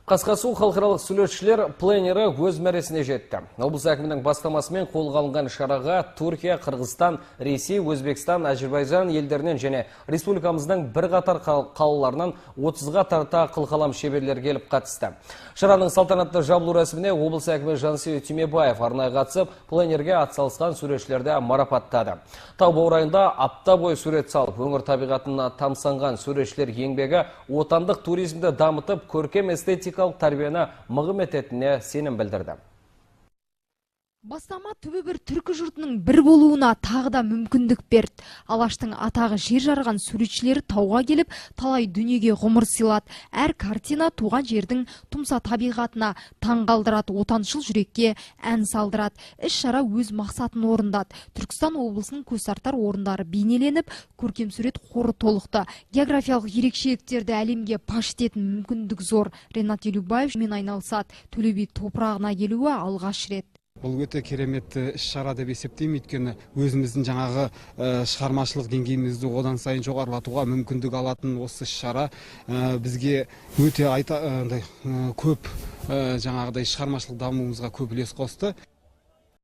Қасқасу халықаралық суретшілер пленері өз мәресіне жетті. Облыс әкімінің бастамасымен қолға алынған шараға Түркия, Қырғызстан, Ресей, Өзбекстан, Әзербайжан елдерінен және республикамыздың бірқатар қалаларынан 30-ға тарта қылқалам шеберлер келіп қатысты. Шараның салтанатты жабылу рәсіміне облыс әкімі Жансейіт Түймебаев арнайы қатысып, пленерге атсалысқан суретшілерді марапаттады. Тау баурайында апта бойы сурет салып, өңір табиғатына тамсанған суретшілер еңбегі отандық туризмді дамытып, көркем эстетикалық тәрбиені мығым ететініне сенім білдірді. Бастама түбі бір түркі жұртының бір болуына тағы да мүмкіндік берді. Алаштың атағы жер жарған суретшілері тауға келіп, талай дүниеге ғұмыр сыйлады. Әр картина туған жердің тұмса табиғатына таң қалдырады, отаншыл жүрекке ән салдырады. Іс-шара өз мақсатын орындады. Түркістан облысының көзтартар орындары бейнеленіп, көркем сурет қоры толықты. Географиялық ерекшеліктерді әлемге паш ететін мүмкіндік зор. Ренат Елубаев мен айналысады. Төле би топырағына келуі алғаш рет. Бұл өте керемет іс-шара деп есептеймін, өйткені өзіміздің жаңағы шығармашылық деңгейімізді одан сайын жоғарылатуға мүмкіндік алатын осы іс-шара бізге өте көп жаңағыдай шығармашылық дамуымызға көп үлес қосты.